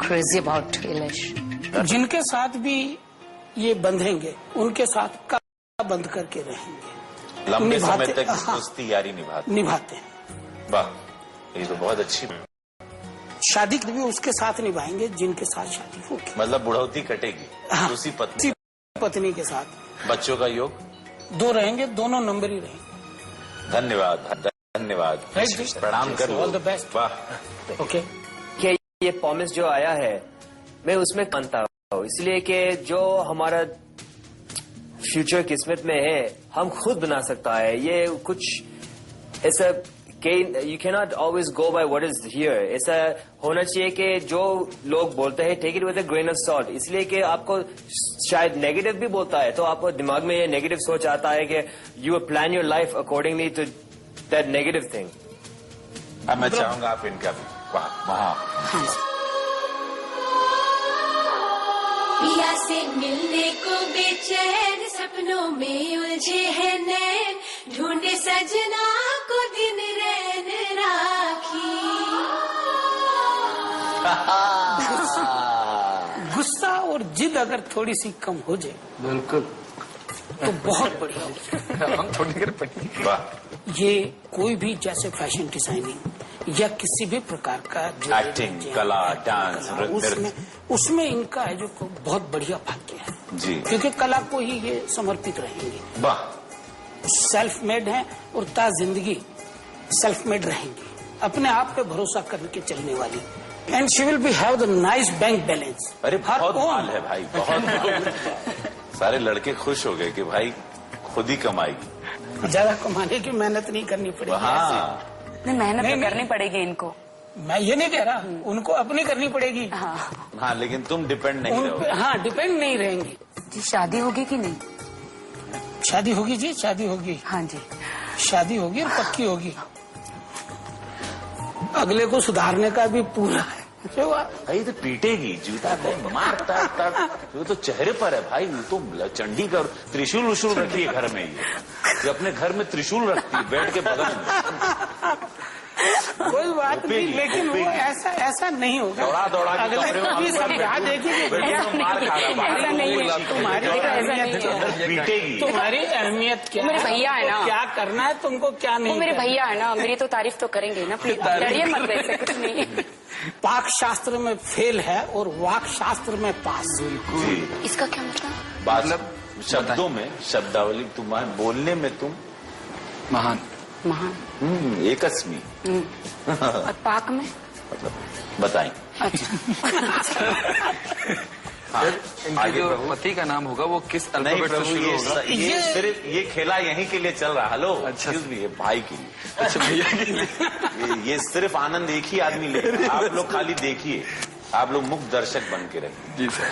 crazy about Elish. जिनके साथ भी ये बंधेंगे उनके साथ का बंद करके रहेंगे, लंबे समय तक दोस्ती यारी निभाते हैं। वाह, ये तो बहुत अच्छी। शादी भी उसके साथ निभाएंगे जिनके साथ शादी होगी। मतलब बुढ़ौती कटेगी। हाँ, उसी पत्नी के साथ। बच्चों का योग 2 रहेंगे, दोनों नंबर ही रहेंगे। धन्यवाद प्रणाम कर ऑल द बेस्ट। वाह, ओके। क्या ये प्रॉमिस जो आया है मैं उसमें मानता हूँ, इसलिए कि जो हमारा फ्यूचर किस्मत में है हम खुद बना सकता है। ये कुछ ऐसा you can not always go by what is here. ऐसा होना चाहिए कि जो लोग बोलते हैं take it with a grain of salt, इसलिए कि आपको शायद नेगेटिव भी बोलता है तो आपको दिमाग में ये नेगेटिव सोच आता है कि you plan your life accordingly to that negative thing. मैं चाहूंगा आप इनका भी वहाँ पिया से मिलने को बेचैन सपनों में उलझे हैं नैन, ढूंढे सजना को दिन रैन राखी। गुस्सा और जिद अगर थोड़ी सी कम हो जाए बिल्कुल तो बहुत बढ़िया हो वाह। ये कोई भी जैसे फैशन डिजाइनिंग या किसी भी प्रकार का एक्टिंग, कला, डांस, उसमें इनका है जो बहुत बढ़िया भाग्य है जी, क्योंकि कला को ही ये समर्पित रहेंगे। वाह, सेल्फ मेड हैं और ता जिंदगी सेल्फ मेड रहेंगी, अपने आप पे भरोसा करके चलने वाली। And she will be have the nice bank balance. अरे बहुत माल है भाई, बहुत सारे लड़के खुश हो गए कि भाई खुद ही कमाएगी, ज्यादा कमाने की मेहनत नहीं करनी पड़ेगी। हाँ, मेहनत तो करनी पड़ेगी इनको। मैं ये नहीं कह रहा, उनको अपनी करनी पड़ेगी। हाँ, लेकिन तुम डिपेंड नहीं रहोगे। हाँ, डिपेंड नहीं रहेंगी। जी शादी होगी कि नहीं? शादी होगी जी, शादी होगी। हाँ जी, शादी होगी और पक्की होगी। अगले को सुधारने का भी पूरा है। भाई तो पीटेगी, जूता को मारता वो तो चेहरे पर है भाई। वो तो चंडी का त्रिशूल उशूल रखी है घर में, ये अपने घर में त्रिशूल रखती है बेड के बगल में। कोई बात नहीं, लेकिन वो ऐसा नहीं होगा। दौड़ा अगले को भी समझा देगी कि ऐसा नहीं है, पीटेगी। तुम्हारी अहमियत क्या, मेरे भैया है ना, क्या करना है तुमको, क्या नहीं। वो मेरे भैया है ना, मेरी तो तारीफ तो करेंगे ना, प्लीज डरिए मत, वैसे कुछ नहीं। पाक शास्त्र में फेल है और वाक शास्त्र में पास। इसका क्या मतलब? मतलब शब्दों में, शब्दावली तुम्हारे बोलने में तुम महान। एकस्मी। और पाक में मतलब बताएं। अच्छा। हाँ, इनके जो पति का नाम होगा वो किस अल्फाबेट से शुरू होगा? ये सिर्फ ये खेला यहीं के लिए चल रहा है। हेलो, अच्छा, ये भाई के लिए, अच्छा भैया के लिए। ये सिर्फ आनंद एक ही आदमी लेगा। आप लोग खाली देखिए, आप लोग मुक्त दर्शक बन के रहिए। जी सर।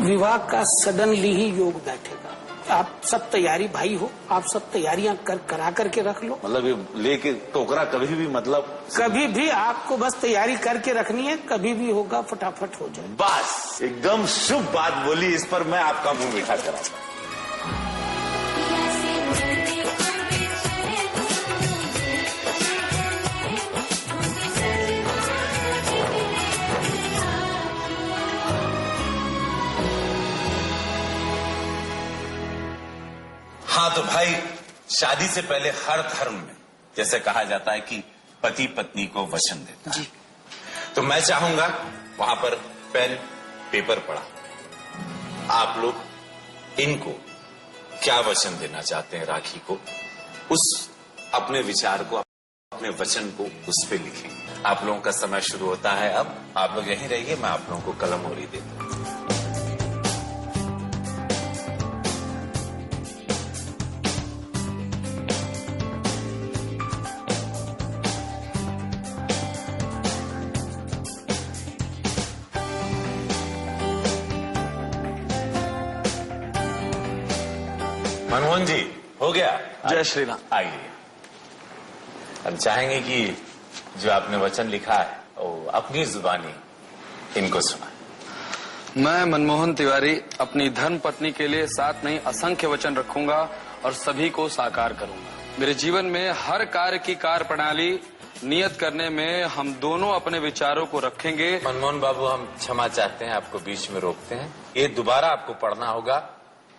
विवाह का सडनली ही योग बैठेगा। आप सब तैयारी, भाई हो आप, सब तैयारियां करा करके रख लो। मतलब ये लेके टोकरा कभी भी, मतलब कभी भी आपको बस तैयारी करके रखनी है, कभी भी होगा फटाफट हो जाए। बस एकदम शुभ बात बोली, इस पर मैं आपका मुंह मीठा कराऊंगा। हाँ तो भाई, शादी से पहले हर धर्म में जैसे कहा जाता है कि पति पत्नी को वचन देता है, तो मैं चाहूंगा वहां पर पेन पेपर पड़ा, आप लोग इनको क्या वचन देना चाहते हैं राखी को, उस अपने विचार को, अपने वचन को उस पे लिखें। आप लोगों का समय शुरू होता है अब। आप लोग यहीं रहिए, मैं आप लोगों को कलम और देता हूं। मनमोहन जी, हो गया? जय श्री राम। आइए। हम चाहेंगे कि जो आपने वचन लिखा है वो अपनी जुबानी इनको सुनाएं। मैं मनमोहन तिवारी अपनी धर्म पत्नी के लिए 7 नहीं असंख्य वचन रखूंगा और सभी को साकार करूंगा। मेरे जीवन में हर कार्य की कार्य प्रणाली नियत करने में हम दोनों अपने विचारों को रखेंगे। मनमोहन बाबू, हम क्षमा चाहते हैं, आपको बीच में रोकते हैं। ये दोबारा आपको पढ़ना होगा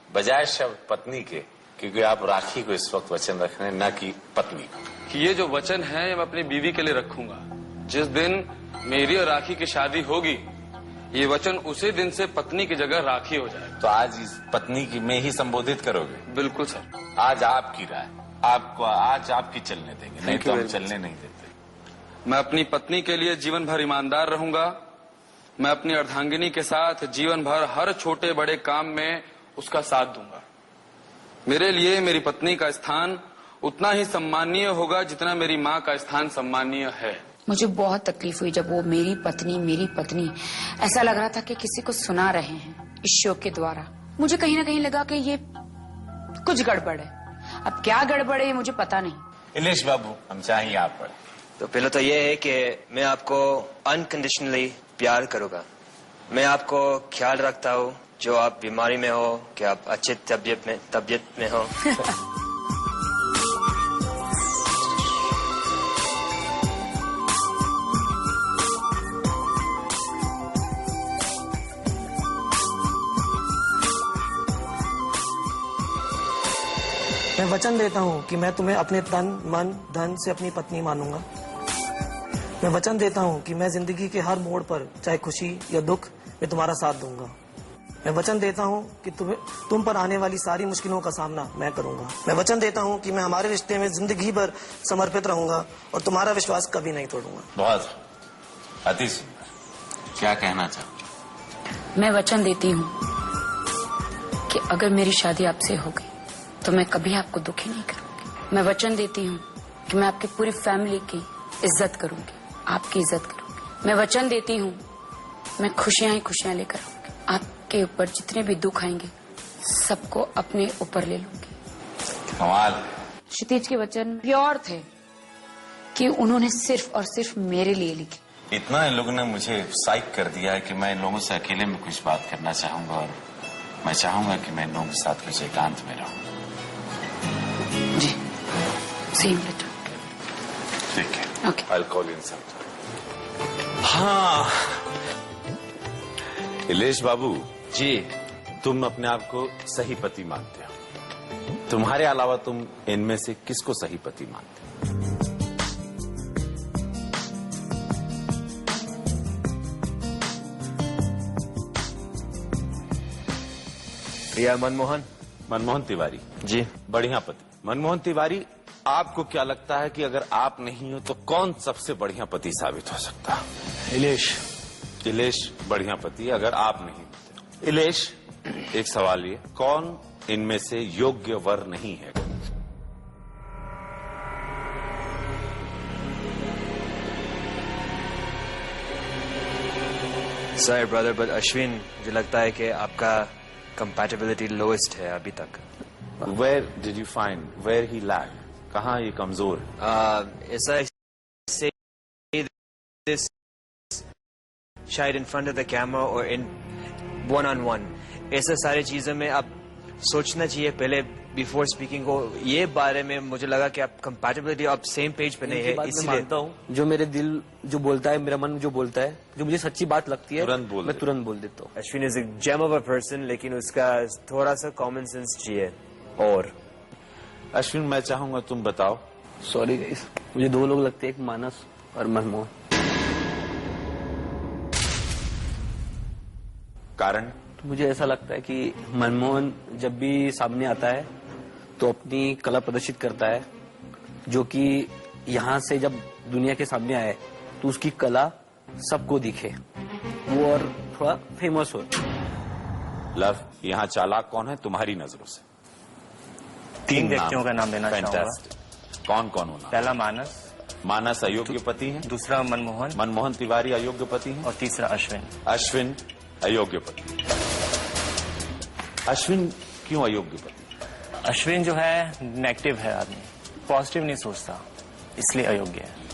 बजाय शब्द पत्नी के, क्योंकि आप राखी को इस वक्त वचन रख रहे हैं, न कि पत्नी को। कि ये जो वचन है मैं अपनी बीवी के लिए रखूंगा। जिस दिन मेरी और राखी की शादी होगी, ये वचन उसी दिन से पत्नी की जगह राखी हो जाएगा। तो आज इस पत्नी की में ही संबोधित करोगे? बिल्कुल सर। आज आपकी राय, आपको आज आपकी चलने देंगे, नहीं तो हम चलने नहीं देते। मैं अपनी पत्नी के लिए जीवन भर ईमानदार रहूंगा। मैं अपनी अर्धांगिनी के साथ जीवन भर हर छोटे बड़े काम में उसका साथ दूंगा। मेरे लिए मेरी पत्नी का स्थान उतना ही सम्मानीय होगा जितना मेरी माँ का स्थान सम्मानीय है। मुझे बहुत तकलीफ हुई जब वो मेरी पत्नी ऐसा लग रहा था कि किसी को सुना रहे हैं इस शो के द्वारा। मुझे कहीं ना कहीं लगा कि ये कुछ गड़बड़ है। अब क्या गड़बड़ है मुझे पता नहीं। इलेश बाबू, हम चाहिए आप पढ़े। तो पहले तो ये है कि मैं आपको अनकंडीशनली प्यार करूंगा। मैं आपको ख्याल रखता हूँ, जो आप बीमारी में हो, कि आप अच्छे तबीयत में हो। मैं वचन देता हूँ कि मैं तुम्हें अपने तन मन धन से अपनी पत्नी मानूंगा। मैं वचन देता हूँ कि मैं जिंदगी के हर मोड़ पर, चाहे खुशी या दुख, मैं तुम्हारा साथ दूंगा। मैं वचन देता हूँ कि तुम पर आने वाली सारी मुश्किलों का सामना मैं करूंगा। मैं वचन देता हूँ कि मैं हमारे रिश्ते में जिंदगी भर समर्पित रहूंगा और तुम्हारा विश्वास कभी नहीं तोड़ूंगा। बहुत अति सुंदर। क्या कहना चाहते? मैं वचन देती हूँ कि अगर मेरी शादी आपसे हो गई तो मैं कभी आपको दुखी नहीं करूंगी। मैं वचन देती हूँ कि मैं आपकी पूरी फैमिली की इज्जत करूंगी, आपकी इज्जत करूंगी। मैं वचन देती हूँ मैं खुशियां ही खुशियां लेकर आऊंगी। आपके ऊपर जितने भी दुख आएंगे सबको अपने ऊपर ले लूंगी। कमाल। क्षितिज के वचन प्योर थे कि उन्होंने सिर्फ और सिर्फ मेरे लिए लिखे। इतना इन लोगों ने मुझे साइक कर दिया है कि मैं इन लोगों से अकेले में कुछ बात करना चाहूंगा, और मैं चाहूंगा कि मैं इन लोगों के साथ कुछ एकांत में रहूं। जी, सेम लेटर। ठीक है, Okay. I'll call you in some time. हाँ, इलेश बाबू जी, तुम अपने आप को सही पति मानते हो। तुम्हारे अलावा तुम इनमें से किसको सही पति मानते हो? प्रिया मनमोहन। मनमोहन तिवारी जी, बढ़िया पति। मनमोहन तिवारी, आपको क्या लगता है कि अगर आप नहीं हो तो कौन सबसे बढ़िया पति साबित हो सकता है? इलेश बढ़िया पति अगर आप नहीं होते। इलेश, एक सवाल ये, कौन इनमें से योग्य वर नहीं है? सर ब्रदर, बट अश्विन, मुझे लगता है कि आपका कंपैटिबिलिटी लोएस्ट है अभी तक। Where did you find where he lack? कहाँ ये कमजोर है? ऐसा से this शायद in front of the camera और इन वन ऑन वन, ऐसा सारी चीजों में आप सोचना चाहिए पहले बिफोर स्पीकिंग को। ये बारे में मुझे लगा कि आप कंपैटिबिलिटी आप सेम पेज पे नहीं है, इसलिए मानता हूँ जो मेरे दिल जो बोलता है, मेरा मन जो बोलता है, जो मुझे सच्ची बात लगती है, मैं तुरंत बोल देता हूँ। Ashwin is a gem of a person, लेकिन उसका थोड़ा सा कॉमन सेंस चाहिए। और अश्विन, मैं चाहूंगा तुम बताओ। सॉरी गाइस, मुझे दो लोग लगते हैं, एक मानस और मनमोहन। कारण? तो मुझे ऐसा लगता है कि मनमोहन जब भी सामने आता है तो अपनी कला प्रदर्शित करता है, जो कि यहाँ से जब दुनिया के सामने आए तो उसकी कला सबको दिखे, वो और थोड़ा फेमस हो। लव, यहाँ चालाक कौन है तुम्हारी नजरों से? 3 व्यक्तियों का नाम देना चाहूंगा। कौन कौन होना? पहला मानस। मानस अयोग्य पति है। दूसरा मनमोहन। मनमोहन तिवारी अयोग्य पति है। और तीसरा अश्विन। अश्विन अयोग्य पति। अश्विन क्यों अयोग्य पति? अश्विन जो है नेगेटिव है आदमी, पॉजिटिव नहीं सोचता, इसलिए अयोग्य है।